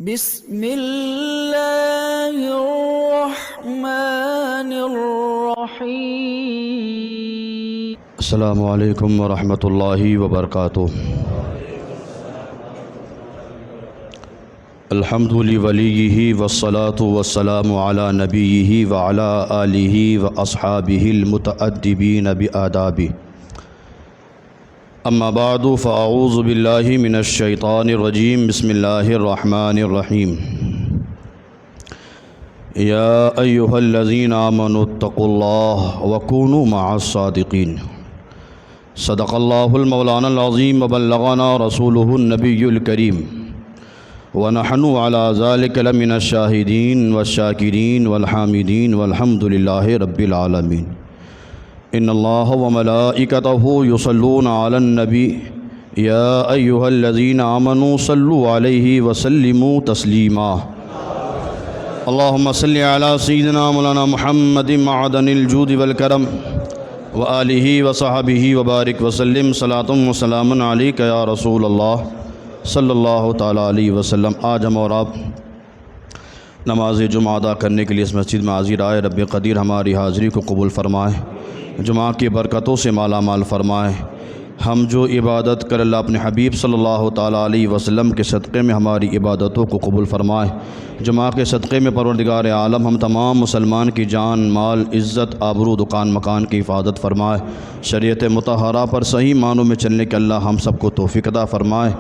بسم اللہ الرحمن الرحیم۔ السلام علیکم ورحمۃ اللہ وبرکاتہ۔ الحمد لولیہ والصلاة والسلام علی نبیہ وعلی آلہ واصحابہ المتأدبین بآدابہ۔ اما بعد فاعوذ باللہ من الشیطان الرجیم، بسم اللہ الرحمن الرحیم۔ یا ایہا الذین آمنوا اتقوا اللہ وکونوا مع الصادقین۔ صدق اللہ المولانا العظیم وبلغنا رسولہ النبی الکریم، ونحن علی ذلک لمن الشاہدین والشاکرین والحامدین والحمد للہ رب العالمین۔ ان اللہ وملائکتہ یصلون علی النبی یا ایہا الذین آمنوا صلوا علیہ وسلموا تسلیما۔ اللہم صلی علی سیدنا مولانا محمد معدن الجود والکرم وآلہ وصحبہ وبارک وسلم، صلاۃ وسلام علیک یا رسول اللہ صلی اللہ تعالیٰ علیہ وسلم۔ آج ہم اور آپ نماز جمعہ ادا کرنے کے لیے اس مسجد میں حاضر آئے۔ رب قدیر ہماری حاضری کو قبول فرمائے، جمعہ کی برکتوں سے مالا مال فرمائے۔ ہم جو عبادت کر اللہ اپنے حبیب صلی اللہ تعالیٰ علیہ وسلم کے صدقے میں ہماری عبادتوں کو قبول فرمائے۔ جمعہ کے صدقے میں پروردگار عالم ہم تمام مسلمان کی جان، مال، عزت، آبرو، دکان مکان کی حفاظت فرمائے۔ شریعت مطہرہ پر صحیح معنوں میں چلنے کے اللہ ہم سب کو توفیق عطا فرمائے۔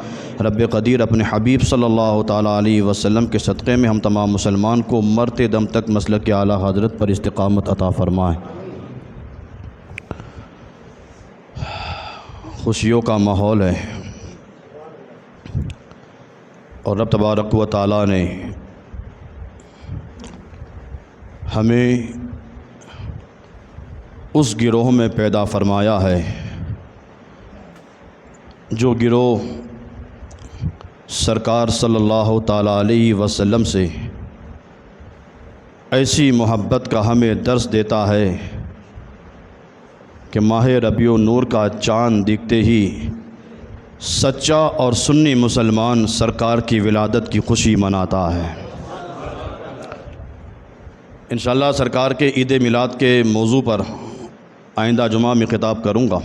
رب قدیر اپنے حبیب صلی اللہ تعالیٰ علیہ وسلم کے صدقے میں ہم تمام مسلمان کو مرتے دم تک مسلک اعلیٰ حضرت پر استقامت عطا فرمائے۔ خوشیوں کا ماحول ہے اور رب تبارک و تعالیٰ نے ہمیں اس گروہ میں پیدا فرمایا ہے جو گروہ سرکار صلی اللہ تعالیٰ علیہ وسلم سے ایسی محبت کا ہمیں درس دیتا ہے کہ ماہ ربیع النور کا چاند دکھتے ہی سچا اور سنی مسلمان سرکار کی ولادت کی خوشی مناتا ہے۔ انشاءاللہ سرکار کے عید میلاد کے موضوع پر آئندہ جمعہ میں خطاب کروں گا،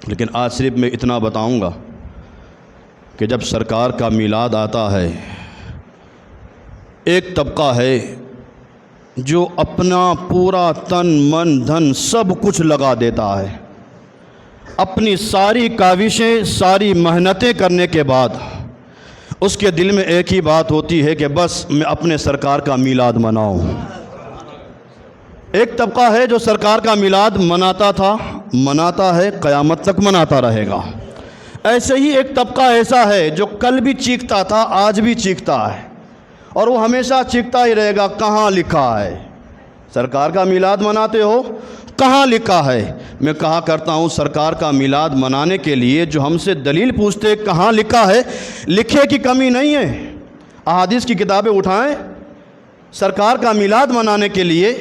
لیکن آج صرف میں اتنا بتاؤں گا کہ جب سرکار کا میلاد آتا ہے، ایک طبقہ ہے جو اپنا پورا تن من دھن سب کچھ لگا دیتا ہے، اپنی ساری کاوشیں، ساری محنتیں کرنے کے بعد اس کے دل میں ایک ہی بات ہوتی ہے کہ بس میں اپنے سرکار کا میلاد مناؤں۔ ایک طبقہ ہے جو سرکار کا میلاد مناتا تھا، مناتا ہے، قیامت تک مناتا رہے گا۔ ایسے ہی ایک طبقہ ایسا ہے جو کل بھی چیختا تھا، آج بھی چیختا ہے، اور وہ ہمیشہ چیختا ہی رہے گا۔ کہاں لکھا ہے سرکار کا میلاد مناتے ہو؟ کہاں لکھا ہے؟ میں کہا کرتا ہوں سرکار کا میلاد منانے کے لیے جو ہم سے دلیل پوچھتے کہاں لکھا ہے، لکھے کی کمی نہیں ہے، احادیث کی کتابیں اٹھائیں، سرکار کا میلاد منانے کے لیے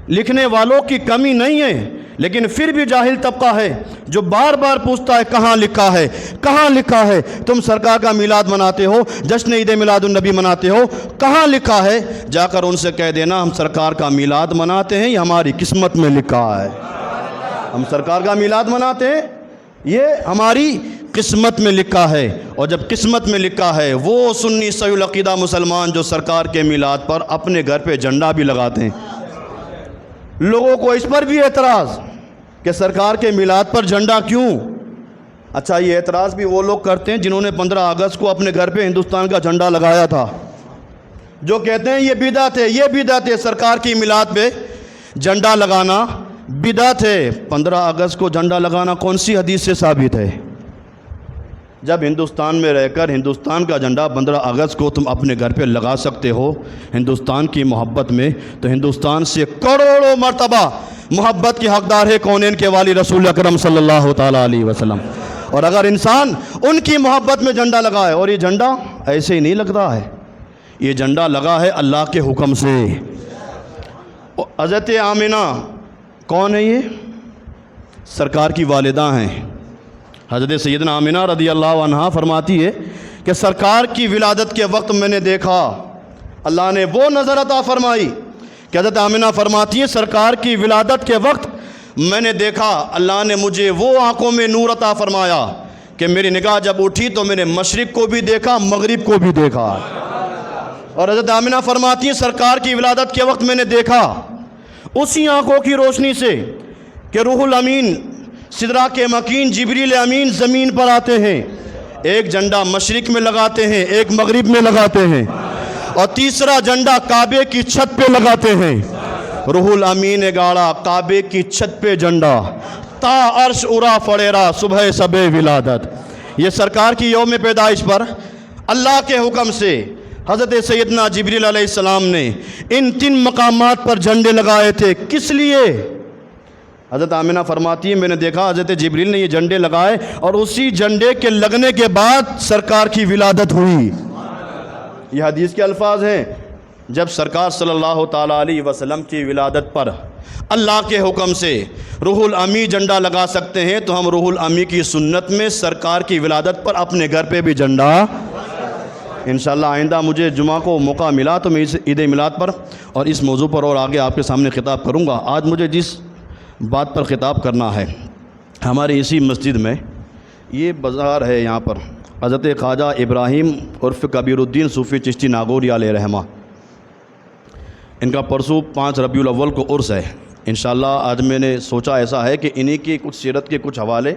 لکھنے والوں کی کمی نہیں ہے، لیکن پھر بھی جاہل طبقہ ہے جو بار بار پوچھتا ہے کہاں لکھا ہے، کہاں لکھا ہے؟ تم سرکار کا میلاد مناتے ہو، جشن عید میلاد النبی مناتے ہو، کہاں لکھا ہے؟ جا کر ان سے کہہ دینا ہم سرکار کا میلاد مناتے ہیں، یہ ہماری قسمت میں لکھا ہے۔ ہم سرکار کا میلاد مناتے ہیں، یہ ہماری قسمت میں لکھا ہے۔ اور جب قسمت میں لکھا ہے، وہ سنی صحیح العقیدہ مسلمان جو سرکار کے میلاد پر اپنے گھر پہ جھنڈا بھی لگاتے ہیں۔ لوگوں کو اس پر بھی اعتراض کہ سرکار کے میلاد پر جھنڈا کیوں؟ اچھا، یہ اعتراض بھی وہ لوگ کرتے ہیں جنہوں نے 15 اگست کو اپنے گھر پہ ہندوستان کا جھنڈا لگایا تھا، جو کہتے ہیں یہ بدعت ہے، یہ بدعت ہے، سرکار کی میلاد پہ جھنڈا لگانا بدعت ہے۔ 15 اگست کو جھنڈا لگانا کون سی حدیث سے ثابت ہے؟ جب ہندوستان میں رہ کر ہندوستان کا جھنڈا 15 اگست کو تم اپنے گھر پہ لگا سکتے ہو ہندوستان کی محبت میں، تو ہندوستان سے کروڑوں مرتبہ محبت کی حقدار ہے کونین کے والی رسول اکرم صلی اللہ تعالیٰ علیہ وسلم۔ اور اگر انسان ان کی محبت میں جھنڈا لگائے، اور یہ جھنڈا ایسے ہی نہیں لگتا ہے، یہ جھنڈا لگا ہے اللہ کے حکم سے۔ حضرت آمنہ کون ہے؟ یہ سرکار کی والدہ ہیں۔ حضرت سیدنا آمنہ رضی اللہ عنہا فرماتی ہے کہ سرکار کی ولادت کے وقت میں نے دیکھا، اللہ نے وہ نظر عطا فرمائی کہ حضرت آمنہ فرماتی ہیں سرکار کی ولادت کے وقت میں نے دیکھا، اللہ نے مجھے وہ آنکھوں میں نور عطا فرمایا کہ میری نگاہ جب اٹھی تو میں نے مشرق کو بھی دیکھا، مغرب کو بھی دیکھا۔ اور حضرت آمنہ فرماتی ہیں سرکار کی ولادت کے وقت میں نے دیکھا اسی آنکھوں کی روشنی سے کہ روح الامین سدرہ کے مکین جبریل امین زمین پر آتے ہیں، ایک جھنڈا مشرق میں لگاتے ہیں، ایک مغرب میں لگاتے ہیں، اور تیسرا جھنڈا کعبے کی چھت پہ لگاتے ہیں۔ روح الامین گاڑا کعبے کی چھت پہ جھنڈا، تا عرش ارا فڑیرا صبح سب ولادت۔ یہ سرکار کی یوم پیدائش پر اللہ کے حکم سے حضرت سیدنا جبریل علیہ السلام نے ان 3 مقامات پر جھنڈے لگائے تھے۔ کس لیے؟ حضرت آمنہ فرماتی ہے میں نے دیکھا حضرت جبریل نے یہ جھنڈے لگائے اور اسی جھنڈے کے لگنے کے بعد سرکار کی ولادت ہوئی۔ یہ حدیث کے الفاظ ہیں، جب سرکار صلی اللہ تعالیٰ علیہ وسلم کی ولادت پر اللہ کے حکم سے روح الامی جھنڈا لگا سکتے ہیں تو ہم روح الامی کی سنت میں سرکار کی ولادت پر اپنے گھر پہ بھی جھنڈا انشاءاللہ آئندہ مجھے جمعہ کو موقع ملا تو میں اس عید میلاد پر اور اس موضوع پر اور آگے آپ کے سامنے خطاب کروں گا۔ آج مجھے جس بات پر خطاب کرنا ہے، ہماری اسی مسجد میں یہ بازار ہے، یہاں پر حضرت خواجہ ابراہیم عرف کبیر الدین صوفی چشتی ناگوری علیہ رحمہ، ان کا پرسوں 5 ربیع الاول کو عرس ہے۔ انشاءاللہ آج میں نے سوچا ایسا ہے کہ انہی کی کچھ سیرت کے کچھ حوالے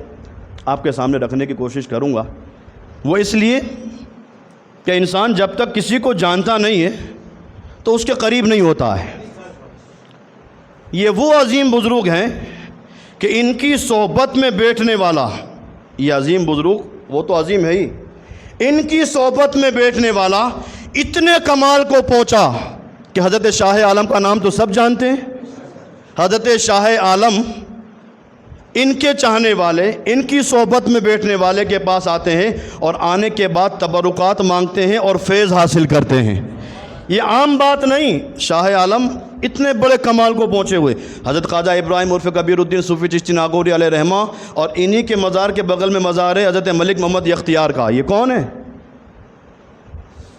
آپ کے سامنے رکھنے کی کوشش کروں گا۔ وہ اس لیے کہ انسان جب تک کسی کو جانتا نہیں ہے تو اس کے قریب نہیں ہوتا ہے۔ یہ وہ عظیم بزرگ ہیں کہ ان کی صحبت میں بیٹھنے والا، یہ عظیم بزرگ وہ تو عظیم ہے ہی، ان کی صحبت میں بیٹھنے والا اتنے کمال کو پہنچا کہ حضرت شاہ عالم کا نام تو سب جانتے ہیں۔ حضرت شاہ عالم ان کے چاہنے والے، ان کی صحبت میں بیٹھنے والے کے پاس آتے ہیں اور آنے کے بعد تبرکات مانگتے ہیں اور فیض حاصل کرتے ہیں۔ یہ عام بات نہیں، شاہ عالم اتنے بڑے کمال کو پہنچے ہوئے۔ حضرت خواجہ ابراہیم عرف کبیر الدین صوفی چشتی ناگوری علیہ رحمہ، اور انہی کے مزار کے بغل میں مزار ہے حضرت ملک محمد اختیار کا۔ یہ کون ہے؟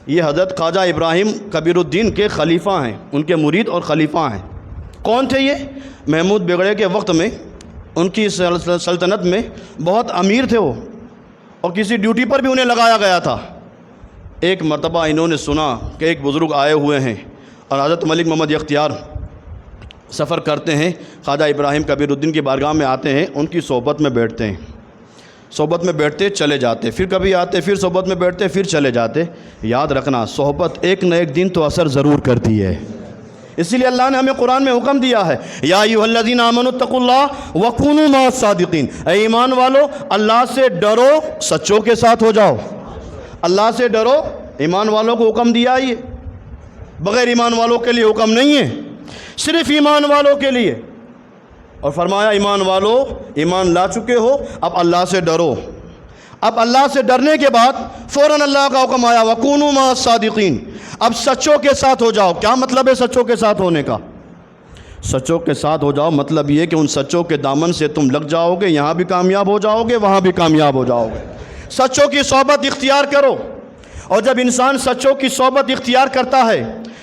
یہ حضرت خواجہ ابراہیم کبیر الدین کے خلیفہ ہیں، ان کے مرید اور خلیفہ ہیں۔ کون تھے یہ؟ محمود بگڑے کے وقت میں، ان کی سلطنت میں بہت امیر تھے وہ، اور کسی ڈیوٹی پر بھی انہیں لگایا گیا تھا۔ ایک مرتبہ انہوں نے سنا کہ ایک بزرگ آئے ہوئے ہیں اور حضرت ملک محمد اختیار سفر کرتے ہیں، خواجہ ابراہیم کبیر الدین کی بارگاہ میں آتے ہیں، ان کی صحبت میں بیٹھتے ہیں، صحبت میں بیٹھتے چلے جاتے، پھر کبھی آتے، پھر صحبت میں بیٹھتے، پھر چلے جاتے۔ یاد رکھنا صحبت ایک نہ ایک دن تو اثر ضرور کرتی ہے، اسی لیے اللہ نے ہمیں قرآن میں حکم دیا ہے، یا ایھا الذین آمنوا اتقوا اللہ وکونوا مع الصادقین، اے ایمان والو اللہ سے ڈرو، سچوں کے ساتھ ہو جاؤ۔ اللہ سے ڈرو، ایمان والوں کو حکم دیا ہے، بغیر ایمان والوں کے لیے حکم نہیں ہے، صرف ایمان والوں کے لیے۔ اور فرمایا ایمان والو ایمان لا چکے ہو اب اللہ سے ڈرو۔ اب اللہ سے ڈرنے کے بعد فوراً اللہ کا حکم آیا وَكُونُوا مَعَ الصَّادِقِينَ، اب سچوں کے ساتھ ہو جاؤ۔ کیا مطلب ہے سچوں کے ساتھ ہونے کا؟ سچوں کے ساتھ ہو جاؤ مطلب یہ کہ ان سچوں کے دامن سے تم لگ جاؤ گے، یہاں بھی کامیاب ہو جاؤ گے، وہاں بھی کامیاب ہو جاؤ گے۔ سچوں کی صحبت اختیار کرو، اور جب انسان سچوں کی صحبت اختیار کرتا ہے،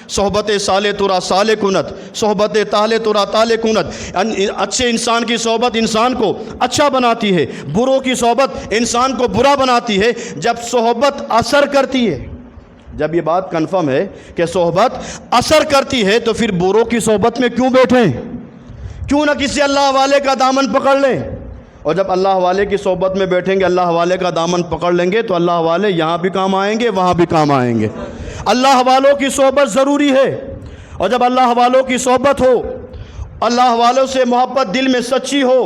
صحبت صالح ترا صالح کنت، صحبت طالح ترا طالح کنت، اچھے انسان کی صحبت انسان کو اچھا بناتی ہے، بروں کی صحبت انسان کو برا بناتی ہے۔ جب صحبت اثر کرتی ہے، جب یہ بات کنفرم ہے کہ صحبت اثر کرتی ہے تو پھر بروں کی صحبت میں کیوں بیٹھیں؟ کیوں نہ کسی اللہ والے کا دامن پکڑ لیں؟ اور جب اللہ والے کی صحبت میں بیٹھیں گے، اللہ والے کا دامن پکڑ لیں گے تو اللہ والے یہاں بھی کام آئیں گے، وہاں بھی کام آئیں گے۔ اللہ والوں کی صحبت ضروری ہے، اور جب اللہ والوں کی صحبت ہو، اللہ والوں سے محبت دل میں سچی ہو،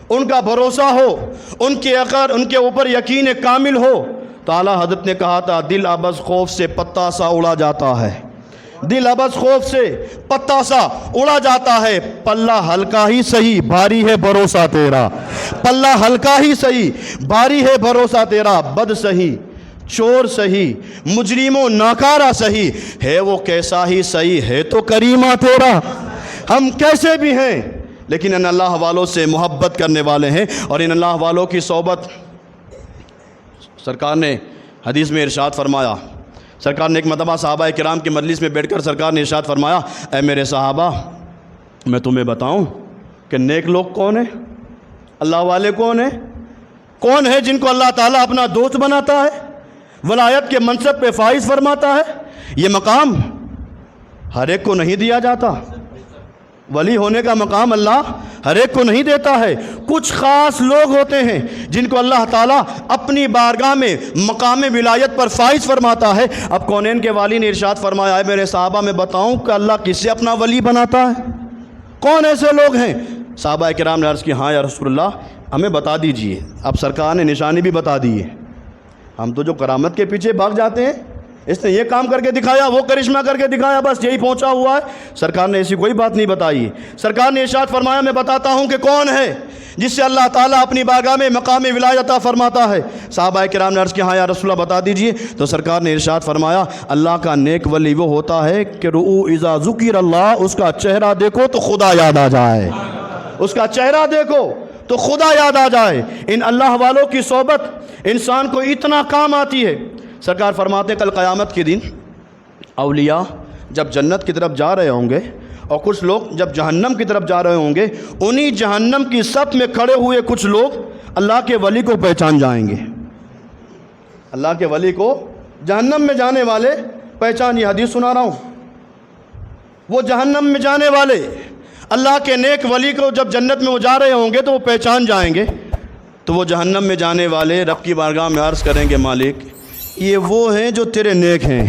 ان کا بھروسہ ہو، ان کے اوپر یقین کامل ہو، تو اعلیٰ حضرت نے کہا تھا دل ابز خوف سے پتا سا اڑا جاتا ہے، دل ابز خوف سے پتا سا اڑا جاتا ہے، پلہ ہلکا ہی صحیح بھاری ہے بھروسہ تیرا، پلہ ہلکا ہی صحیح بھاری ہے بھروسہ تیرا، بد صحیح چور صحیح مجرموں ناکارہ صحیح ہے وہ کیسا ہی صحیح ہے تو کریمہ تیرا۔ ہم کیسے بھی ہیں لیکن ان اللہ والوں سے محبت کرنے والے ہیں، اور ان اللہ والوں کی صحبت سرکار نے حدیث میں ارشاد فرمایا، سرکار نے ایک مرتبہ صحابہ کرام کی مجلس میں بیٹھ کر سرکار نے ارشاد فرمایا، اے میرے صحابہ، میں تمہیں بتاؤں کہ نیک لوگ کون ہیں، اللہ والے کون ہیں، کون ہے جن کو اللہ تعالیٰ اپنا دوست بناتا ہے، ولایت کے منصب پہ فائز فرماتا ہے۔ یہ مقام ہر ایک کو نہیں دیا جاتا، ولی ہونے کا مقام اللہ ہر ایک کو نہیں دیتا ہے، کچھ خاص لوگ ہوتے ہیں جن کو اللہ تعالیٰ اپنی بارگاہ میں مقام ولایت پر فائز فرماتا ہے۔ اب کونین کے والی نے ارشاد فرمایا، ہے میرے صحابہ میں بتاؤں کہ اللہ کسے اپنا ولی بناتا ہے، کون ایسے لوگ ہیں؟ صحابہ کرام نے عرض کی، ہاں یا رسول اللہ ہمیں بتا دیجئے۔ اب سرکار نے نشانی بھی بتا دی ہے، ہم تو جو کرامت کے پیچھے بھاگ جاتے ہیں، اس نے یہ کام کر کے دکھایا، وہ کرشمہ کر کے دکھایا، بس یہی پہنچا ہوا ہے۔ سرکار نے ایسی کوئی بات نہیں بتائی۔ سرکار نے ارشاد فرمایا، میں بتاتا ہوں کہ کون ہے جس سے اللہ تعالیٰ اپنی بارگاہ میں مقام ولایت عطا فرماتا ہے۔ صحابہ کرام نے عرض کیا، ہاں یا رسول اللہ بتا دیجئے۔ تو سرکار نے ارشاد فرمایا، اللہ کا نیک ولی وہ ہوتا ہے کہ رؤو اذا ذکر اللہ، اس کا چہرہ دیکھو تو خدا یاد آ جائے، اس کا چہرہ دیکھو تو خدا یاد آ جائے۔ ان اللہ والوں کی صحبت انسان کو اتنا کام آتی ہے۔ سرکار فرماتے ہیں کل قیامت کے دن اولیاء جب جنت کی طرف جا رہے ہوں گے اور کچھ لوگ جب جہنم کی طرف جا رہے ہوں گے، انہی جہنم کی صف میں کھڑے ہوئے کچھ لوگ اللہ کے ولی کو پہچان جائیں گے۔ اللہ کے ولی کو جہنم میں جانے والے پہچان، یہ حدیث سنا رہا ہوں، وہ جہنم میں جانے والے اللہ کے نیک ولی کو جب جنت میں وہ جا رہے ہوں گے تو وہ پہچان جائیں گے۔ تو وہ جہنم میں جانے والے رب کی بارگاہ میں عرض کریں گے، مالک یہ وہ ہیں جو تیرے نیک ہیں،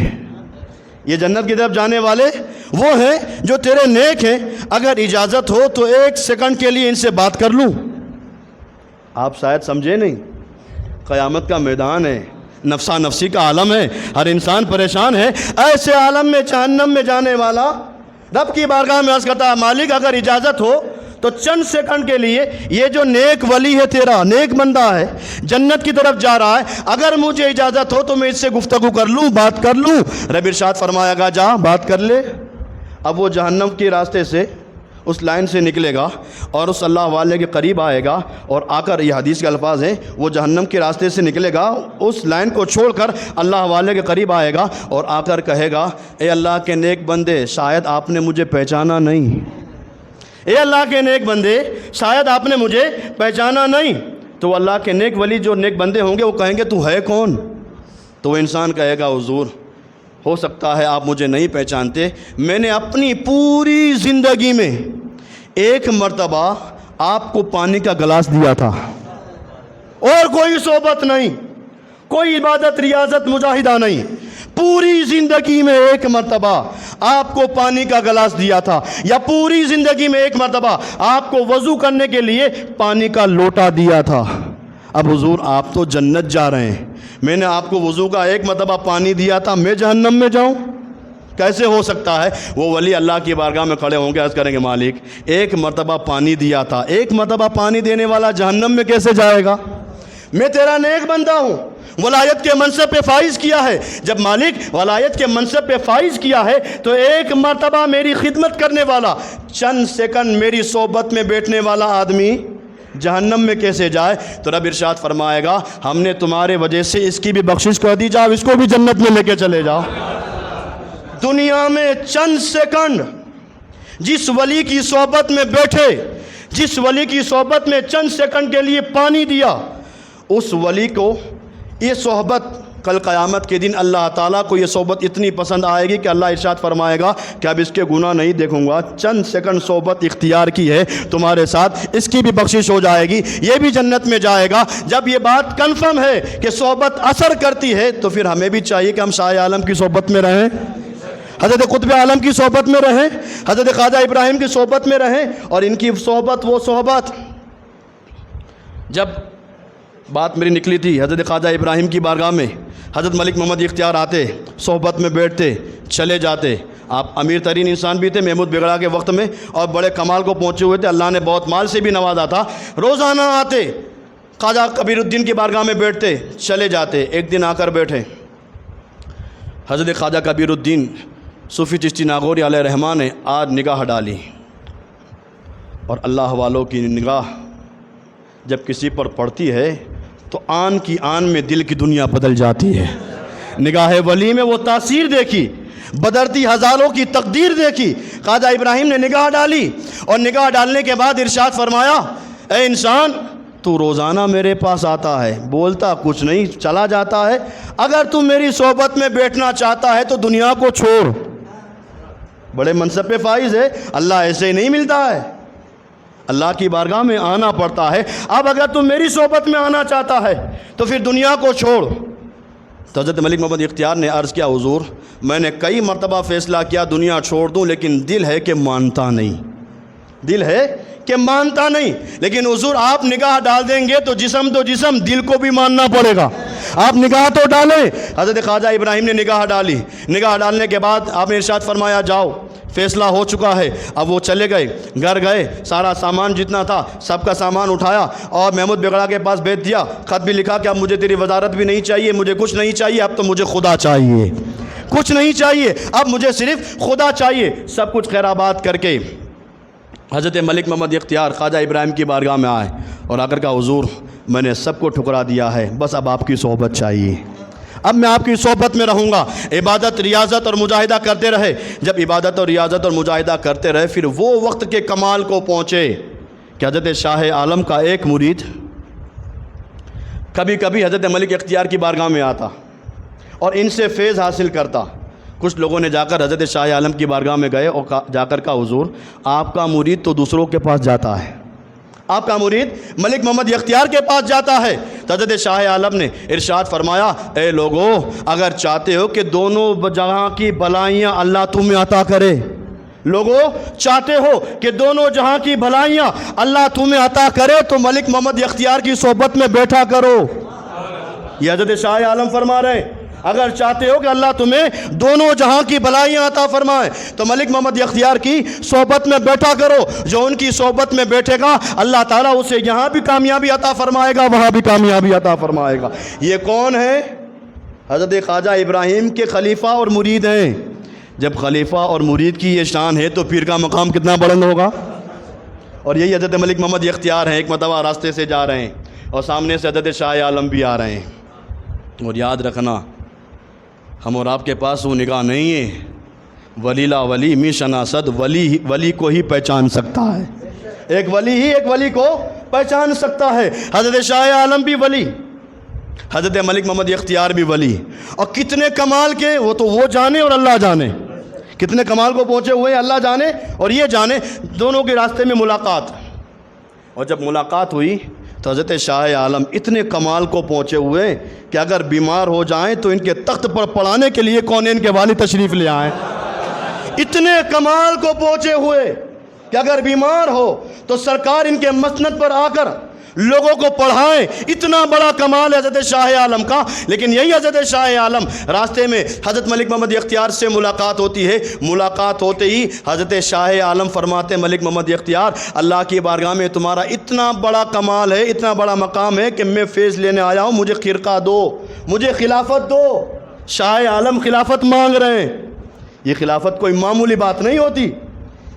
یہ جنت کی طرف جانے والے وہ ہیں جو تیرے نیک ہیں، اگر اجازت ہو تو 1 سیکنڈ کے لیے ان سے بات کر لوں۔ آپ شاید سمجھے نہیں، قیامت کا میدان ہے، نفسا نفسی کا عالم ہے، ہر انسان پریشان ہے۔ ایسے عالم میں جہنم میں جانے والا رب کی بارگاہ میں عرض کرتا ہے، مالک اگر اجازت ہو تو چند سیکنڈ کے لیے یہ جو نیک ولی ہے، تیرا نیک بندہ ہے، جنت کی طرف جا رہا ہے، اگر مجھے اجازت ہو تو میں اس سے گفتگو کر لوں، بات کر لوں۔ رب ارشاد فرمایا گا، جا بات کر لے۔ اب وہ جہنم کے راستے سے اس لائن سے نکلے گا اور اس اللہ والے کے قریب آئے گا، اور آ کر، یہ حدیث کے الفاظ ہیں، وہ جہنم کے راستے سے نکلے گا، اس لائن کو چھوڑ کر اللہ والے کے قریب آئے گا اور آ کر کہے گا، اے اللہ کے نیک بندے، شاید آپ نے مجھے پہچانا نہیں، اے اللہ کے نیک بندے، شاید آپ نے مجھے پہچانا نہیں۔ تو اللہ کے نیک ولی جو نیک بندے ہوں گے وہ کہیں گے، تو ہے کون؟ تو وہ انسان کہے گا، حضور ہو سکتا ہے آپ مجھے نہیں پہچانتے، میں نے اپنی پوری زندگی میں 1 مرتبہ آپ کو پانی کا گلاس دیا تھا، اور کوئی صحبت نہیں، کوئی عبادت ریاضت مجاہدہ نہیں، پوری زندگی میں 1 مرتبہ آپ کو پانی کا گلاس دیا تھا، یا پوری زندگی میں 1 مرتبہ آپ کو وضو کرنے کے لیے پانی کا لوٹا دیا تھا۔ اب حضور آپ تو جنت جا رہے ہیں، میں نے آپ کو وضو کا 1 مرتبہ پانی دیا تھا، میں جہنم میں جاؤں؟ کیسے ہو سکتا ہے؟ وہ ولی اللہ کی بارگاہ میں کھڑے ہوں گے، عرض کریں گے، مالک 1 مرتبہ پانی دیا تھا، 1 مرتبہ پانی دینے والا جہنم میں کیسے جائے گا؟ میں تیرا نیک بندہ ہوں، ولایت کے منصب پہ فائز کیا ہے۔ جب مالک ولایت کے منصب پہ فائز کیا ہے تو 1 مرتبہ میری خدمت کرنے والا، چند سیکنڈ میری صحبت میں بیٹھنے والا آدمی جہنم میں کیسے جائے؟ تو رب ارشاد فرمائے گا، ہم نے تمہارے وجہ سے اس کی بھی بخشش کر دی، جاؤ اس کو بھی جنت میں لے کے چلے جاؤ۔ دنیا میں چند سیکنڈ جس ولی کی صحبت میں بیٹھے، جس ولی کی صحبت میں چند سیکنڈ کے لیے پانی دیا، اس ولی کو یہ صحبت کل قیامت کے دن اللہ تعالیٰ کو یہ صحبت اتنی پسند آئے گی کہ اللہ ارشاد فرمائے گا کہ اب اس کے گناہ نہیں دیکھوں گا، چند سیکنڈ صحبت اختیار کی ہے تمہارے ساتھ، اس کی بھی بخشش ہو جائے گی، یہ بھی جنت میں جائے گا۔ جب یہ بات کنفرم ہے کہ صحبت اثر کرتی ہے تو پھر ہمیں بھی چاہیے کہ ہم شاہ عالم کی صحبت میں رہیں، حضرت قطب عالم کی صحبت میں رہیں، حضرت خواجہ ابراہیم کی صحبت میں رہیں، اور ان کی صحبت، وہ صحبت، جب بات میری نکلی تھی حضرت خواجہ ابراہیم کی بارگاہ میں، حضرت ملک محمد اختیار آتے، صحبت میں بیٹھتے، چلے جاتے۔ آپ امیر ترین انسان بھی تھے محمود بگڑا کے وقت میں، اور بڑے کمال کو پہنچے ہوئے تھے، اللہ نے بہت مال سے بھی نوازا تھا۔ روزانہ آتے، خواجہ کبیر الدین کی بارگاہ میں بیٹھتے، چلے جاتے۔ ایک دن آ کر بیٹھے، حضرت خواجہ کبیر الدین صوفی چشتی ناگوری علیہ رحمان نے آج نگاہ ڈالی، اور اللہ والوں کی نگاہ جب کسی پر پڑتی ہے تو آن کی آن میں دل کی دنیا بدل جاتی ہے۔ نگاہ ولی میں وہ تاثیر دیکھی، بدرتی ہزاروں کی تقدیر دیکھی۔ خواجہ ابراہیم نے نگاہ ڈالی اور نگاہ ڈالنے کے بعد ارشاد فرمایا، اے انسان تو روزانہ میرے پاس آتا ہے، بولتا کچھ نہیں، چلا جاتا ہے، اگر تو میری صحبت میں بیٹھنا چاہتا ہے تو دنیا کو چھوڑ۔ بڑے منصب پہ فائز ہے، اللہ ایسے ہی نہیں ملتا ہے، اللہ کی بارگاہ میں آنا پڑتا ہے۔ اب اگر تم میری صحبت میں آنا چاہتا ہے تو پھر دنیا کو چھوڑ۔ تو حضرت ملک محمد اختیار نے عرض کیا، حضور میں نے کئی مرتبہ فیصلہ کیا دنیا چھوڑ دوں، لیکن دل ہے کہ مانتا نہیں، دل ہے کہ مانتا نہیں۔ لیکن حضور آپ نگاہ ڈال دیں گے تو جسم دل کو بھی ماننا پڑے گا، آپ نگاہ تو ڈالیں۔ حضرت خواجہ ابراہیم نے نگاہ ڈالی، نگاہ ڈالنے کے بعد آپ نے ارشاد فرمایا، جاؤ فیصلہ ہو چکا ہے۔ اب وہ چلے گئے، گھر گئے، سارا سامان جتنا تھا سب کا سامان اٹھایا اور محمود بگڑا کے پاس بھیج دیا، خط بھی لکھا کہ اب مجھے تیری وزارت بھی نہیں چاہیے، مجھے کچھ نہیں چاہیے، اب تو مجھے خدا چاہیے، کچھ نہیں چاہیے، اب مجھے صرف خدا چاہیے۔ سب کچھ خیر آباد کر کے حضرت ملک محمد اختیار خواجہ ابراہیم کی بارگاہ میں آئے اور آ کر کہا، حضور میں نے سب کو ٹھکرا دیا ہے، بس اب آپ کی صحبت چاہیے، اب میں آپ کی صحبت میں رہوں گا۔ عبادت، ریاضت اور مجاہدہ کرتے رہے۔ جب عبادت اور ریاضت اور مجاہدہ کرتے رہے، پھر وہ وقت کے کمال کو پہنچے کہ حضرت شاہ عالم کا ایک مرید کبھی کبھی حضرت ملک اختیار کی بارگاہ میں آتا اور ان سے فیض حاصل کرتا۔ کچھ لوگوں نے جا کر حضرت شاہ عالم کی بارگاہ میں گئے اور جا کر کہا، حضور آپ کا مرید تو دوسروں کے پاس جاتا ہے، آپ کا مرید ملک محمد اختیار کے پاس جاتا ہے۔ تو حضرت شاہ عالم نے ارشاد فرمایا، اے لوگو اگر چاہتے ہو کہ دونوں جہاں کی بھلائیاں اللہ تمہیں عطا کرے، لوگو چاہتے ہو کہ دونوں جہاں کی بھلائیاں اللہ تمہیں عطا کرے تو ملک محمد اختیار کی صحبت میں بیٹھا کرو۔ یہ حضرت شاہ عالم فرما رہے ہیں، اگر چاہتے ہو کہ اللہ تمہیں دونوں جہاں کی بھلائیاں عطا فرمائے تو ملک محمد اختیار کی صحبت میں بیٹھا کرو۔ جو ان کی صحبت میں بیٹھے گا اللہ تعالیٰ اسے یہاں بھی کامیابی عطا فرمائے گا، وہاں بھی کامیابی عطا فرمائے گا۔ یہ کون ہے؟ حضرت خواجہ ابراہیم کے خلیفہ اور مرید ہیں۔ جب خلیفہ اور مرید کی یہ شان ہے تو پیر کا مقام کتنا بلند ہوگا۔ اور یہی حضرت ملک محمد اختیار ہیں، ایک مرتبہ راستے سے جا رہے ہیں اور سامنے سے حضرت شاہ عالم بھی آ رہے ہیں۔ اور یاد رکھنا، ہم اور آپ کے پاس وہ نگاہ نہیں ہے، ولی لا ولی می شناسد، ولی کو ہی پہچان سکتا ہے، ایک ولی ہی ایک ولی کو پہچان سکتا ہے۔ حضرت شاہ عالم بھی ولی، حضرت ملک محمد اختیار بھی ولی، اور کتنے کمال کے وہ جانے اور اللہ جانے، کتنے کمال کو پہنچے ہوئے اللہ جانے اور یہ جانے۔ دونوں کے راستے میں ملاقات، اور جب ملاقات ہوئی تو حضرت شاہ عالم اتنے کمال کو پہنچے ہوئے کہ اگر بیمار ہو جائیں تو ان کے تخت پر پڑھانے کے لیے کونین کے والد تشریف لے آئیں۔ اتنے کمال کو پہنچے ہوئے کہ اگر بیمار ہو تو سرکار ان کے مسند پر آ کر لوگوں کو پڑھائیں، اتنا بڑا کمال ہے حضرت شاہ عالم کا۔ لیکن یہی حضرت شاہ عالم، راستے میں حضرت ملک محمد اختیار سے ملاقات ہوتی ہے، ملاقات ہوتے ہی حضرت شاہ عالم فرماتے ملک محمد اختیار، اللہ کی بارگاہ میں تمہارا اتنا بڑا کمال ہے، اتنا بڑا مقام ہے کہ میں فیض لینے آیا ہوں، مجھے خرقہ دو، مجھے خلافت دو۔ شاہ عالم خلافت مانگ رہے ہیں۔ یہ خلافت کوئی معمولی بات نہیں ہوتی،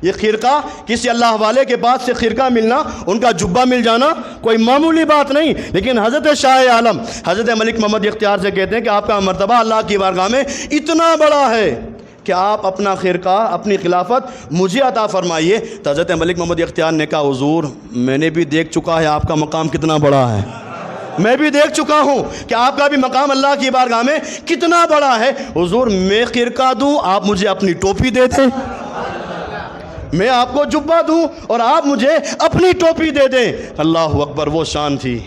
یہ خرقہ کسی اللہ والے کے پاس سے خرقہ ملنا، ان کا جبہ مل جانا کوئی معمولی بات نہیں۔ لیکن حضرت شاہ عالم حضرت ملک محمد اختیار سے کہتے ہیں کہ آپ کا مرتبہ اللہ کی بارگاہ میں اتنا بڑا ہے کہ آپ اپنا خرقہ، اپنی خلافت مجھے عطا فرمائیے۔ تو حضرت ملک محمد اختیار نے کہا، حضور میں نے بھی دیکھ چکا ہے آپ کا مقام کتنا بڑا ہے، میں بھی دیکھ چکا ہوں کہ آپ کا بھی مقام اللہ کی بارگاہ میں کتنا بڑا ہے۔ حضور میں خرقہ دوں، آپ مجھے اپنی ٹوپی دے دیں، میں آپ کو جبہ دوں اور آپ مجھے اپنی ٹوپی دے دیں۔ اللہ اکبر، وہ شان تھی۔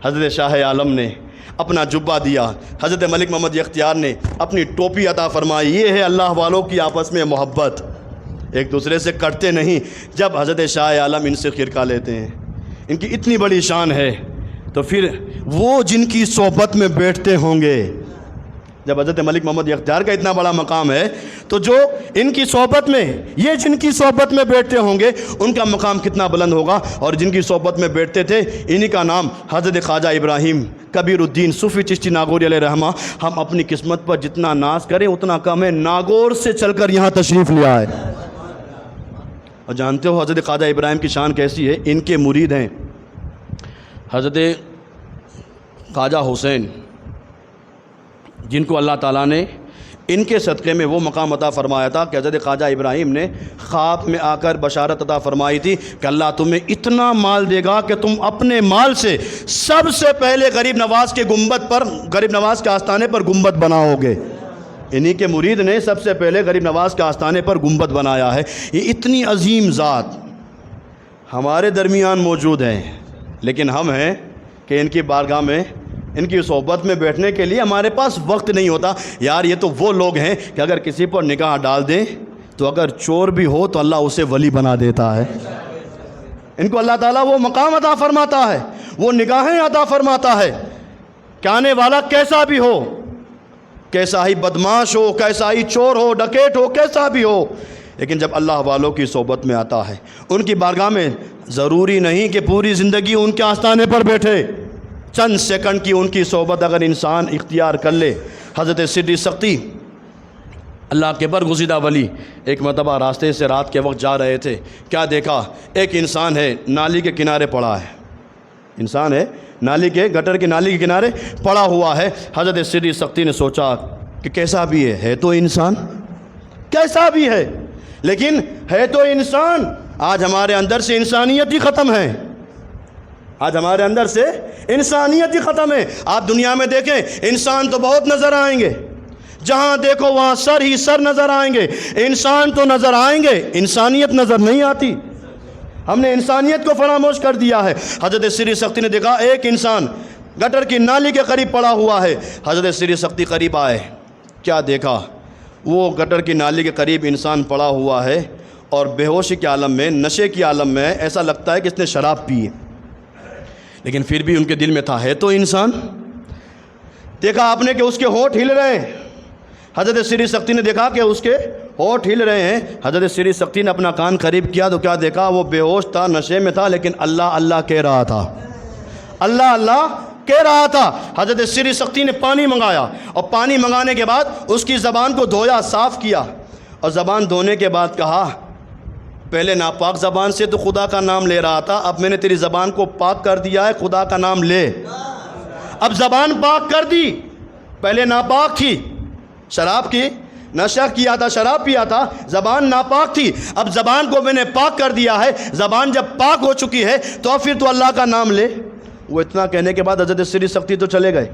حضرت شاہ عالم نے اپنا جبہ دیا، حضرت ملک محمد اختیار نے اپنی ٹوپی عطا فرمائی۔ یہ ہے اللہ والوں کی آپس میں محبت، ایک دوسرے سے کٹتے نہیں۔ جب حضرت شاہ عالم ان سے خرقہ لیتے ہیں، ان کی اتنی بڑی شان ہے، تو پھر وہ جن کی صحبت میں بیٹھتے ہوں گے، جب حضرت ملک محمد اختیار کا اتنا بڑا مقام ہے تو جو ان کی صحبت میں، یہ جن کی صحبت میں بیٹھتے ہوں گے ان کا مقام کتنا بلند ہوگا۔ اور جن کی صحبت میں بیٹھتے تھے انہی کا نام حضرت خواجہ ابراہیم کبیر الدین صوفی چشتی ناگوری علیہ رحمہ۔ ہم اپنی قسمت پر جتنا ناز کریں اتنا کم ہے، ناگور سے چل کر یہاں تشریف لے آئے۔ اور جانتے ہو حضرت خواجہ ابراہیم کی شان کیسی ہے؟ ان کے مرید ہیں حضرت خواجہ حسین جن کو اللہ تعالیٰ نے ان کے صدقے میں وہ مقام عطا فرمایا تھا کہ حضرت خواجہ ابراہیم نے خواب میں آ کر بشارت عطا فرمائی تھی کہ اللہ تمہیں اتنا مال دے گا کہ تم اپنے مال سے سب سے پہلے غریب نواز کے گنبد پر، غریب نواز کے آستانے پر گنبد بناؤ گے۔ انہی کے مرید نے سب سے پہلے غریب نواز کے آستانے پر گنبد بنایا ہے۔ یہ اتنی عظیم ذات ہمارے درمیان موجود ہیں، لیکن ہم ہیں کہ ان کی بارگاہ میں، ان کی صحبت میں بیٹھنے کے لیے ہمارے پاس وقت نہیں ہوتا۔ یار یہ تو وہ لوگ ہیں کہ اگر کسی پر نگاہ ڈال دیں تو اگر چور بھی ہو تو اللہ اسے ولی بنا دیتا ہے۔ ان کو اللہ تعالیٰ وہ مقام عطا فرماتا ہے، وہ نگاہیں عطا فرماتا ہے کہ آنے والا کیسا بھی ہو، کیسا ہی بدماش ہو، کیسا ہی چور ہو، ڈکیت ہو، کیسا بھی ہو، لیکن جب اللہ والوں کی صحبت میں آتا ہے، ان کی بارگاہ میں، ضروری نہیں کہ پوری زندگی ان کے آستانے پر بیٹھے، چند سیکنڈ کی ان کی صحبت اگر انسان اختیار کر لے۔ حضرت سدی سختی اللہ کے برگزیدہ ولی ایک مرتبہ راستے سے رات کے وقت جا رہے تھے، کیا دیکھا؟ ایک انسان ہے نالی کے کنارے پڑا ہے، انسان ہے نالی کے، گٹر کی نالی کے کنارے پڑا ہوا ہے۔ حضرت سدی سختی نے سوچا کہ کیسا بھی ہے تو انسان، کیسا بھی ہے لیکن ہے تو انسان۔ آج ہمارے اندر سے انسانیت ہی ختم ہے، آج ہمارے اندر سے انسانیت ہی ختم ہے۔ آپ دنیا میں دیکھیں انسان تو بہت نظر آئیں گے، جہاں دیکھو وہاں سر ہی سر نظر آئیں گے، انسان تو نظر آئیں گے، انسانیت نظر نہیں آتی۔ ہم نے انسانیت کو فراموش کر دیا ہے۔ حضرت سری سختی نے دیکھا ایک انسان گٹر کی نالی کے قریب پڑا ہوا ہے۔ حضرت سری سختی قریب آئے، کیا دیکھا؟ وہ گٹر کی نالی کے قریب انسان پڑا ہوا ہے اور بے ہوشی کے عالم میں، نشے کی عالم میں، ایسا لگتا ہے کہ اس نے شراب پی ہے، لیکن پھر بھی ان کے دل میں تھا ہے تو انسان۔ دیکھا آپ نے کہ اس کے ہونٹ ہل رہے ہیں۔ حضرت سری سختی نے دیکھا کہ اس کے ہونٹ ہل رہے ہیں۔ حضرت سری سختی نے اپنا کان قریب کیا تو کیا دیکھا؟ وہ بے ہوش تھا، نشے میں تھا، لیکن اللہ اللہ کہہ رہا تھا، اللہ اللہ کہہ رہا تھا۔ حضرت سری سختی نے پانی منگایا اور پانی منگانے کے بعد اس کی زبان کو دھویا، صاف کیا، اور زبان دھونے کے بعد کہا پہلے ناپاک زبان سے تو خدا کا نام لے رہا تھا، اب میں نے تیری زبان کو پاک کر دیا ہے، خدا کا نام لے۔ اب زبان پاک کر دی، پہلے ناپاک تھی، شراب کی، نشہ کیا تھا، شراب پیا تھا، زبان ناپاک تھی، اب زبان کو میں نے پاک کر دیا ہے۔ زبان جب پاک ہو چکی ہے تو اب پھر تو اللہ کا نام لے۔ وہ اتنا کہنے کے بعد حضرت سری سختی تو چلے گئے۔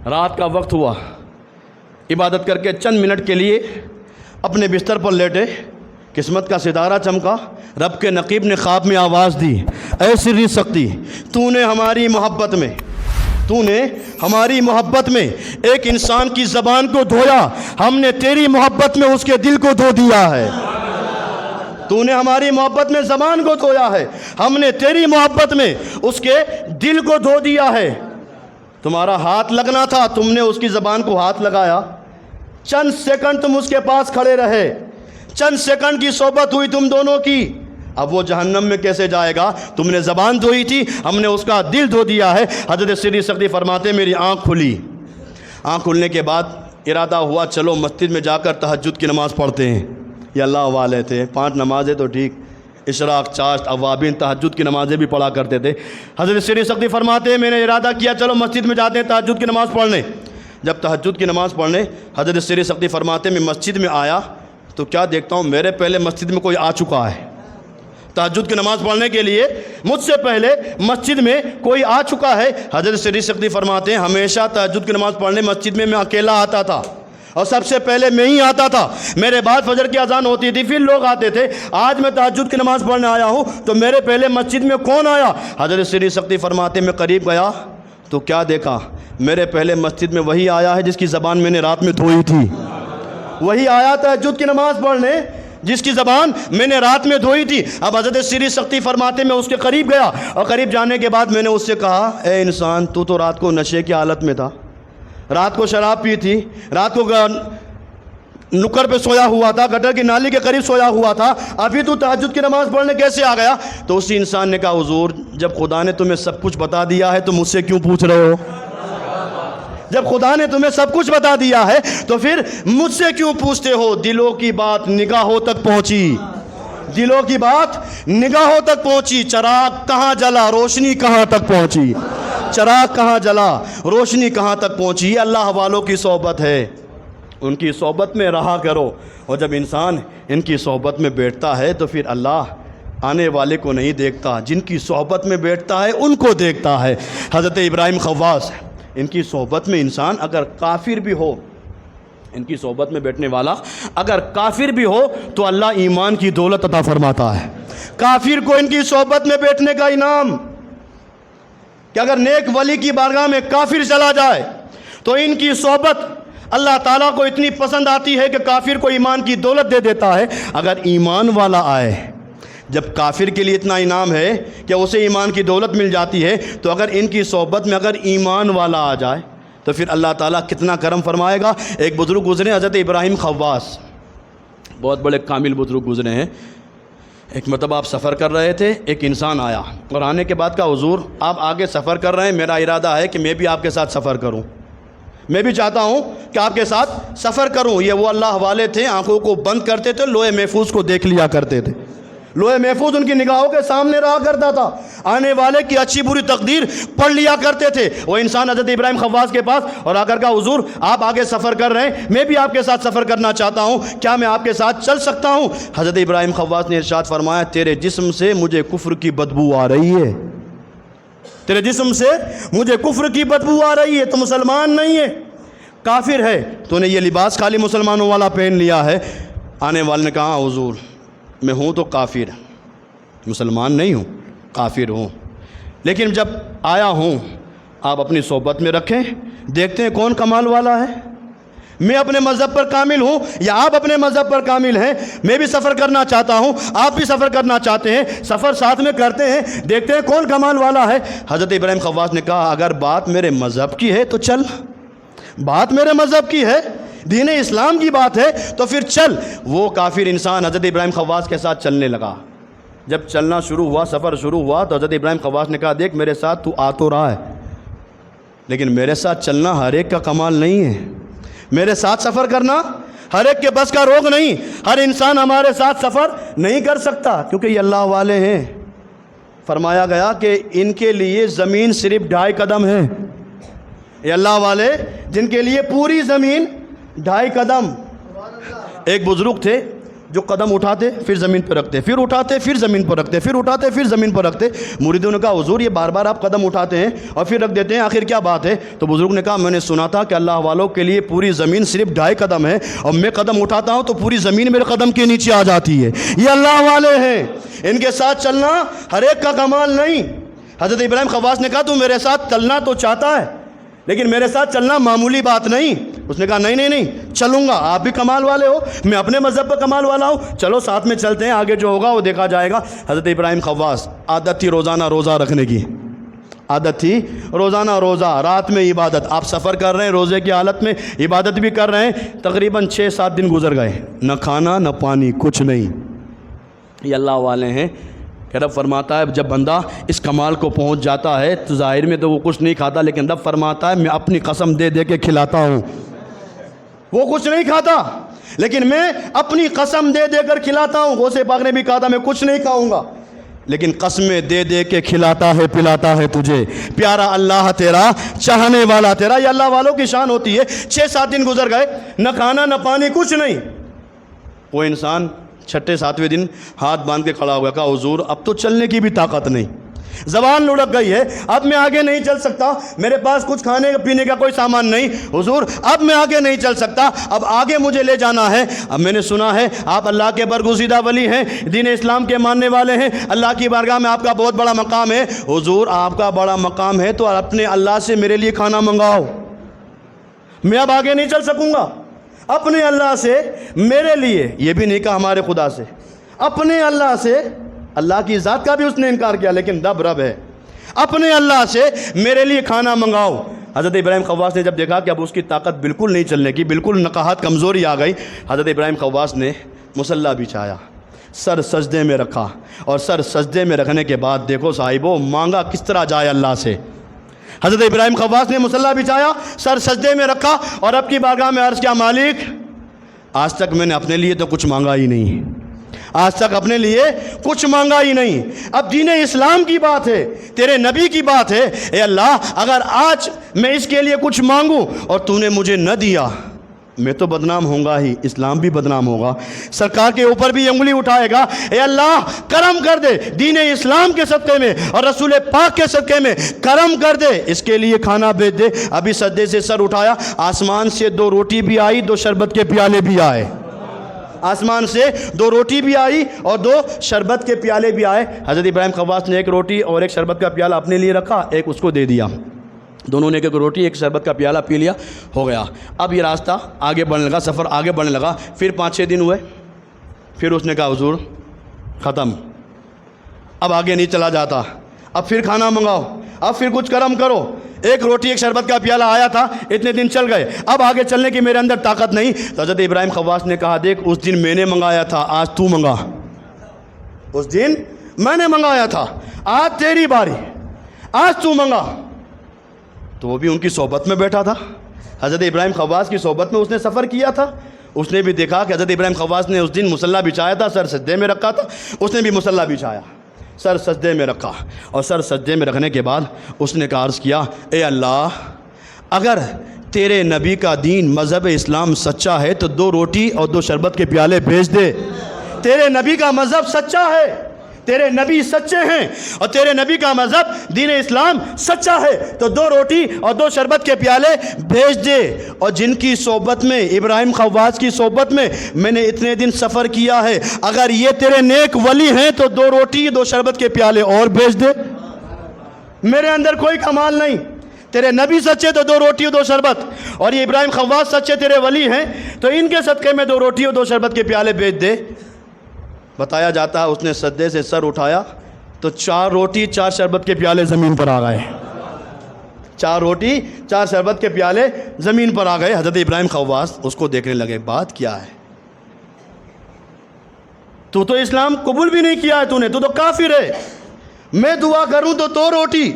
رات کا وقت ہوا، عبادت کر کے چند منٹ کے لیے اپنے بستر پر لیٹے، قسمت کا ستارہ چمکا، رب کے نقیب نے خواب میں آواز دی، اے سری سختی، تو نے ہماری محبت میں، تو نے ہماری محبت میں ایک انسان کی زبان کو دھویا، ہم نے تیری محبت میں اس کے دل کو دھو دیا ہے۔ تو نے ہماری محبت میں زبان کو دھویا ہے، ہم نے تیری محبت میں اس کے دل کو دھو دیا ہے۔ تمہارا ہاتھ لگنا تھا، تم نے اس کی زبان کو ہاتھ لگایا، چند سیکنڈ تم اس کے پاس کھڑے رہے، چند سیکنڈ کی صحبت ہوئی تم دونوں کی، اب وہ جہنم میں کیسے جائے گا؟ تم نے زبان دھوئی تھی، ہم نے اس کا دل دھو دیا ہے۔ حضرت سری سختی فرماتے میری آنکھ کھلی، آنکھ کھلنے کے بعد ارادہ ہوا چلو مسجد میں جا کر تہجد کی نماز پڑھتے ہیں۔ یہ اللہ والے تھے، 5 نمازیں تو ٹھیک، اشراق، چاشت، اوابین، تہجد کی نمازیں بھی پڑھا کرتے تھے۔ حضرت سری سختی فرماتے ہیں میں نے ارادہ کیا چلو مسجد میں جاتے ہیں تہجد کی نماز پڑھنے۔ جب تہجد کی نماز پڑھنے حضرت سری سختی فرماتے ہیں میں مسجد میں آیا تو کیا دیکھتا ہوں میرے پہلے مسجد میں کوئی آ چکا ہے، تہجد کی نماز پڑھنے کے لیے مجھ سے پہلے مسجد میں کوئی آ چکا ہے۔ حضرت سری سختی فرماتے ہیں ہمیشہ تہجد کی نماز پڑھنے مسجد میں اکیلا آتا تھا اور سب سے پہلے میں ہی آتا تھا، میرے بعد فجر کی اذان ہوتی تھی پھر لوگ آتے تھے، آج میں تہجد کی نماز پڑھنے آیا ہوں تو میرے پہلے مسجد میں کون آیا؟ حضرت سری سختی فرماتے ہیں میں قریب گیا تو کیا دیکھا؟ میرے پہلے مسجد میں وہی آیا ہے جس کی زبان میں نے رات میں دھوئی تھی، وہی آیا تہجد کی نماز پڑھنے جس کی زبان میں نے رات میں دھوئی تھی۔ اب حضرت سری سختی فرماتے میں اس کے قریب گیا اور قریب جانے کے بعد میں نے اس سے کہا اے انسان تو رات کو نشے کی حالت میں تھا، رات کو شراب پی تھی، رات کو نکڑ پہ سویا ہوا تھا، گٹر کی نالی کے قریب سویا ہوا تھا، ابھی تو تہجد کی نماز پڑھنے کیسے آ گیا؟ تو اسی انسان نے کہا حضور جب خدا نے تمہیں سب کچھ بتا دیا ہے تو مجھ سے کیوں پوچھ رہے ہو؟ جب خدا نے تمہیں سب کچھ بتا دیا ہے تو پھر مجھ سے کیوں پوچھتے ہو؟ دلوں کی بات نگاہوں تک پہنچی، دلوں کی بات نگاہوں تک پہنچی، چراغ کہاں جلا، روشنی کہاں تک پہنچی، چراغ کہاں جلا, روشنی کہاں تک پہنچی. یہ اللہ والوں کی صحبت ہے, ان کی صحبت میں رہا کرو. اور جب انسان ان کی صحبت میں بیٹھتا ہے تو پھر اللہ آنے والے کو نہیں دیکھتا, جن کی صحبت میں بیٹھتا ہے ان کو دیکھتا ہے. حضرت ابراہیم خواص, ان کی صحبت میں انسان اگر کافر بھی ہو, ان کی صحبت میں بیٹھنے والا اگر کافر بھی ہو تو اللہ ایمان کی دولت عطا فرماتا ہے. کافر کو ان کی صحبت میں بیٹھنے کا انعام کہ اگر نیک ولی کی بارگاہ میں کافر چلا جائے تو ان کی صحبت اللہ تعالیٰ کو اتنی پسند آتی ہے کہ کافر کو ایمان کی دولت دے دیتا ہے. اگر ایمان والا آئے, جب کافر کے لیے اتنا انعام ہے کہ اسے ایمان کی دولت مل جاتی ہے, تو اگر ان کی صحبت میں اگر ایمان والا آ جائے تو پھر اللہ تعالیٰ کتنا کرم فرمائے گا. ایک بزرگ گزرے حضرت ابراہیم خواص, بہت بڑے کامل بزرگ گزرے ہیں. ایک مرتبہ آپ سفر کر رہے تھے, ایک انسان آیا اور آنے کے بعد کہا حضور آپ آگے سفر کر رہے ہیں, میرا ارادہ ہے کہ میں بھی آپ کے ساتھ سفر کروں, میں بھی چاہتا ہوں کہ آپ کے ساتھ سفر کروں. یہ وہ اللہ والے تھے, آنکھوں کو بند کرتے تھے, لوح محفوظ کو دیکھ لیا کرتے تھے. لوح محفوظ ان کی نگاہوں کے سامنے رہا کرتا تھا, آنے والے کی اچھی بری تقدیر پڑھ لیا کرتے تھے. وہ انسان حضرت ابراہیم خواص کے پاس اور آ کر کہا حضور آپ آگے سفر کر رہے ہیں, میں بھی آپ کے ساتھ سفر کرنا چاہتا ہوں, کیا میں آپ کے ساتھ چل سکتا ہوں؟ حضرت ابراہیم خواص نے ارشاد فرمایا تیرے جسم سے مجھے کفر کی بدبو آ رہی ہے, تیرے جسم سے مجھے کفر کی بدبو آ رہی ہے, تو مسلمان نہیں ہے, کافر ہے, تو نے یہ لباس خالی مسلمانوں والا پہن لیا ہے. آنے والے نے کہا حضور میں ہوں تو کافر, مسلمان نہیں ہوں, کافر ہوں, لیکن جب آیا ہوں آپ اپنی صحبت میں رکھیں, دیکھتے ہیں کون کمال والا ہے. میں اپنے مذہب پر کامل ہوں یا آپ اپنے مذہب پر کامل ہیں, میں بھی سفر کرنا چاہتا ہوں, آپ بھی سفر کرنا چاہتے ہیں, سفر ساتھ میں کرتے ہیں, دیکھتے ہیں کون کمال والا ہے. حضرت ابراہیم خواص نے کہا اگر بات میرے مذہب کی ہے تو چل, بات میرے مذہب کی ہے, دین اسلام کی بات ہے تو پھر چل. وہ کافر انسان حضرت ابراہیم خواص کے ساتھ چلنے لگا. جب چلنا شروع ہوا, سفر شروع ہوا, تو حضرت ابراہیم خواص نے کہا دیکھ میرے ساتھ تو آ تو رہا ہے, لیکن میرے ساتھ چلنا ہر ایک کا کمال نہیں ہے, میرے ساتھ سفر کرنا ہر ایک کے بس کا روگ نہیں, ہر انسان ہمارے ساتھ سفر نہیں کر سکتا, کیونکہ یہ اللہ والے ہیں. فرمایا گیا کہ ان کے لیے زمین صرف 2.5 قدم ہے. یہ اللہ والے جن کے لیے پوری زمین 2.5 قدم. ایک بزرگ تھے جو قدم اٹھاتے پھر زمین پر رکھتے, پھر اٹھاتے پھر زمین پر رکھتے, پھر اٹھاتے پھر زمین پر رکھتے. مریدوں نے کہا حضور یہ بار بار آپ قدم اٹھاتے ہیں اور پھر رکھ دیتے ہیں, آخر کیا بات ہے؟ تو بزرگ نے کہا میں نے سنا تھا کہ اللہ والوں کے لیے پوری زمین صرف 2.5 قدم ہے, اور میں قدم اٹھاتا ہوں تو پوری زمین میرے قدم کے نیچے آ جاتی ہے. یہ اللہ والے ہیں, ان کے ساتھ چلنا ہر ایک کا کمال نہیں. حضرت ابراہیم خواص نے کہا تو میرے ساتھ چلنا تو چاہتا ہے, لیکن میرے ساتھ چلنا معمولی بات نہیں. اس نے کہا نہیں چلوں گا, آپ بھی کمال والے ہو, میں اپنے مذہب پر کمال والا ہوں, چلو ساتھ میں چلتے ہیں, آگے جو ہوگا وہ دیکھا جائے گا. حضرت ابراہیم خواص عادت تھی روزانہ روزہ رکھنے کی, عادت تھی روزانہ روزہ, رات میں عبادت. آپ سفر کر رہے ہیں روزے کی حالت میں, عبادت بھی کر رہے ہیں, تقریباً 6-7 دن گزر گئے, نہ کھانا نہ پانی کچھ نہیں. یہ اللہ والے ہیں کہ رب فرماتا ہے جب بندہ اس کمال کو پہنچ جاتا ہے تو ظاہر میں تو وہ کچھ نہیں کھاتا, لیکن رب فرماتا ہے میں اپنی قسم دے دے کے کھلاتا ہوں. وہ کچھ نہیں کھاتا لیکن میں اپنی قسم دے دے کر کھلاتا ہوں. غوث پاک نے بھی کہا تھا میں کچھ نہیں کھاؤں گا, لیکن قسمیں دے دے کے کھلاتا ہے پلاتا ہے تجھے. پیارا اللہ تیرا, چاہنے والا تیرا. یہ اللہ والوں کی شان ہوتی ہے. 6-7 دن گزر گئے, نہ کھانا نہ پانی کچھ نہیں. وہ انسان 6-7ویں دن ہاتھ باندھ کے کھڑا ہوا, کہا حضور اب تو چلنے کی بھی طاقت نہیں, زبان لڑک گئی ہے, اب میں آگے نہیں چل سکتا, میرے پاس کچھ کھانے پینے کا کوئی سامان نہیں, حضور اب میں آگے نہیں چل سکتا, اب آگے مجھے لے جانا ہے. اب میں نے سنا ہے آپ اللہ کے برگزیدہ ولی ہیں, دین اسلام کے ماننے والے ہیں, اللہ کی بارگاہ میں آپ کا بہت بڑا مقام ہے. حضور آپ کا بڑا مقام ہے تو اپنے اللہ سے میرے لیے کھانا منگاؤ, میں اب آگے نہیں چل سکوں گا. اپنے اللہ سے میرے لیے, یہ بھی نہیں کہا ہمارے خدا سے, اپنے اللہ سے. اللہ کی ذات کا بھی اس نے انکار کیا, لیکن رب ہے, اپنے اللہ سے میرے لیے کھانا منگاؤ. حضرت ابراہیم خواص نے جب دیکھا کہ اب اس کی طاقت بالکل نہیں چلنے کی, بالکل نقاہت کمزوری آ گئی, حضرت ابراہیم خواص نے مصلی بچھایا, سر سجدے میں رکھا, اور سر سجدے میں رکھنے کے بعد دیکھو صاحبو مانگا کس طرح جائے اللہ سے. حضرت ابراہیم خواص نے مصلی بچھایا, سر سجدے میں رکھا, اور اب کی بارگاہ میں عرض کیا مالک آج تک میں نے اپنے لیے تو کچھ مانگا ہی نہیں, آج تک اپنے لیے کچھ مانگا ہی نہیں۔ اب دین اسلام کی بات ہے، تیرے نبی کی بات ہے، اے اللہ اگر آج میں اس کے لیے کچھ مانگوں اور تو نے مجھے نہ دیا، میں تو بدنام ہوں گا ہی، اسلام بھی بدنام ہوگا، سرکار کے اوپر بھی انگلی اٹھائے گا۔ اے اللہ کرم کر دے دین اسلام کے صدقے میں اور رسول پاک کے صدقے میں کرم کر دے، اس کے لیے کھانا بھیج دے۔ ابھی سجدے سے سر اٹھایا، آسمان سے 2 روٹی بھی آئی، 2 شربت کے پیالے بھی آئے، آسمان سے 2 روٹی بھی آئی اور 2 شربت کے پیالے بھی آئے۔ حضرت ابراہیم خواص نے 1 روٹی اور 1 شربت کا پیالہ اپنے لیے رکھا، 1 اس کو دے دیا، دونوں نے 1 روٹی 1 شربت کا پیالہ پی لیا، ہو گیا۔ اب یہ راستہ آگے بڑھنے لگا، سفر آگے بڑھنے لگا، پھر 5-6 دن ہوئے، پھر اس نے کہا حضور ختم، اب آگے نہیں چلا جاتا، اب پھر کھانا منگاؤ، اب پھر کچھ کرم کرو۔ 1 روٹی 1 شربت کا پیالہ آیا تھا، اتنے دن چل گئے، اب آگے چلنے کی میرے اندر طاقت نہیں۔ تو حضرت ابراہیم خواص نے کہا دیکھ اس دن میں نے منگایا تھا، آج تو منگا، اس دن میں نے منگایا تھا، آج تیری باری، آج تو منگا۔ تو وہ بھی ان کی صحبت میں بیٹھا تھا، حضرت ابراہیم خواص کی صحبت میں اس نے سفر کیا تھا، اس نے بھی دیکھا کہ حضرت ابراہیم خواص نے اس دن مصلی بچھایا تھا، سر سجدے میں رکھا تھا، اس نے بھی مصلی بچھایا، سر سجدے میں رکھا، اور سر سجدے میں رکھنے کے بعد اس نے عرض کیا اے اللہ اگر تیرے نبی کا دین مذہب اسلام سچا ہے تو 2 روٹی اور 2 شربت کے پیالے بھیج دے، تیرے نبی کا مذہب سچا ہے، تیرے نبی سچے ہیں اور تیرے نبی کا مذہب دین اسلام سچا ہے تو 2 روٹی اور 2 شربت کے پیالے بھیج دے۔ اور جن کی صحبت میں، ابراہیم خواص کی صحبت میں نے اتنے دن سفر کیا ہے، اگر یہ تیرے نیک ولی ہیں تو 2 روٹی 2 شربت کے پیالے اور بھیج دے، میرے اندر کوئی کمال نہیں، تیرے نبی سچے تو 2 روٹی اور 2 شربت، اور یہ ابراہیم خواص سچے تیرے ولی ہیں تو ان کے صدقے میں 2 روٹی اور 2 شربت کے پیالے بھیج دے۔ بتایا جاتا ہے اس نے سجدے سے سر اٹھایا تو 4 روٹی 4 شربت کے پیالے زمین پر آ گئے، 4 روٹی 4 شربت کے پیالے زمین پر آ گئے۔ حضرت ابراہیم خواص اس کو دیکھنے لگے، بات کیا ہے، تو اسلام قبول بھی نہیں کیا ہے، تو تو کافر ہے، میں دعا کروں تو 2 روٹی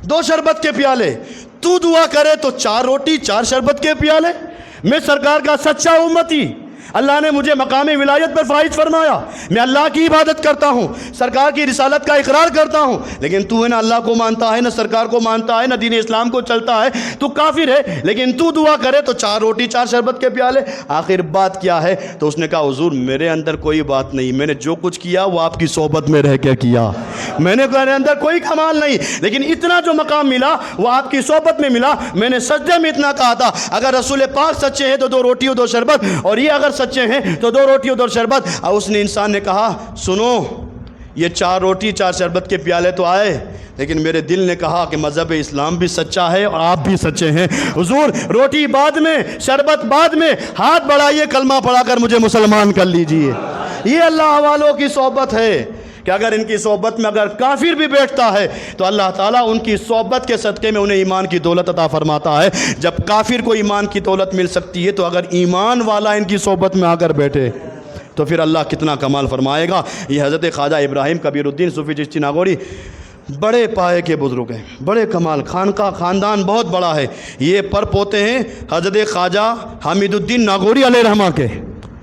2 شربت کے پیالے، تو دعا کرے تو 4 روٹی 4 شربت کے پیالے۔ میں سرکار کا سچا امتی، اللہ نے مجھے مقام ولایت پر فائز فرمایا، میں اللہ کی عبادت کرتا ہوں، سرکار کی رسالت کا اقرار کرتا ہوں، لیکن تو ہے نہ اللہ کو مانتا ہے، نہ سرکار کو مانتا ہے، نہ دین اسلام کو چلتا ہے، تو کافر ہے، لیکن تو دعا کرے تو 4 روٹی 4 شربت کے پیالے۔ آخر بات کیا ہے؟ تو اس نے کہا حضور میرے اندر کوئی بات نہیں، میں نے جو کچھ کیا وہ آپ کی صحبت میں رہ کے کیا، میرے اندر کوئی کمال نہیں، لیکن اتنا جو مقام ملا وہ آپ کی صحبت میں ملا۔ میں نے سجدے میں اتنا کہا تھا اگر رسول پاک سچے ہیں تو 2 روٹی اور 2 شربت، اور یہ اگر سچے ہیں تو 2 روٹی اور 2 شربت۔ اور اس نے انسان نے کہا سنو یہ 4 روٹی 4 شربت کے پیالے تو آئے، لیکن میرے دل نے کہا کہ مذہب اسلام بھی سچا ہے اور آپ بھی سچے ہیں، حضور روٹی بعد میں شربت بعد میں، ہاتھ بڑھائیے کلمہ پڑھا کر مجھے مسلمان کر لیجئے۔ یہ اللہ والوں کی صحبت ہے کہ اگر ان کی صحبت میں اگر کافر بھی بیٹھتا ہے تو اللہ تعالیٰ ان کی صحبت کے صدقے میں انہیں ایمان کی دولت عطا فرماتا ہے۔ جب کافر کو ایمان کی دولت مل سکتی ہے تو اگر ایمان والا ان کی صحبت میں آ کر بیٹھے تو پھر اللہ کتنا کمال فرمائے گا۔ یہ حضرت خواجہ ابراہیم کبیر الدین صوفی چشتی ناگوری بڑے پائے کے بزرگ ہیں، بڑے کمال، خاندان بہت بڑا ہے۔ یہ پر پوتے ہیں حضرت خواجہ حمید الدین ناگوری علیہ رحمہ کے،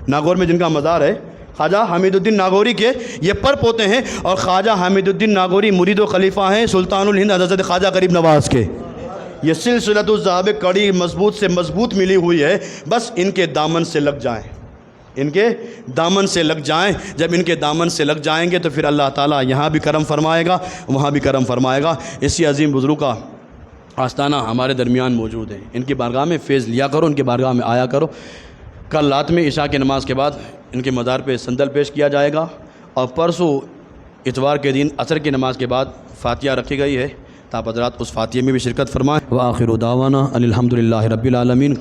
ناگور میں جن کا مزار ہے، خواجہ حمید الدین ناگوری کے یہ پر پوتے ہیں، اور خواجہ حمید الدین ناگوری مرید و خلیفہ ہیں سلطان الہند حضرت خواجہ غریب نواز کے۔ یہ سلسلۃ الذهب کڑی مضبوط سے مضبوط ملی ہوئی ہے، بس ان کے دامن سے لگ جائیں، ان کے دامن سے لگ جائیں۔ جب ان کے دامن سے لگ جائیں گے تو پھر اللہ تعالیٰ یہاں بھی کرم فرمائے گا، وہاں بھی کرم فرمائے گا۔ اسی عظیم بزرگ کا آستانہ ہمارے درمیان موجود ہے، ان کی بارگاہ میں فیض لیا کرو، ان کی بارگاہ میں آیا کرو۔ کل رات میں عشاء کی نماز کے بعد ان کے مزار پہ سندل پیش کیا جائے گا، اور پرسوں اتوار کے دن عصر کی نماز کے بعد فاتحہ رکھی گئی ہے، آپ حضرات اس فاتحہ میں بھی شرکت فرمائیں۔ وآخر دعوانا ان الحمد للہ رب العالمین۔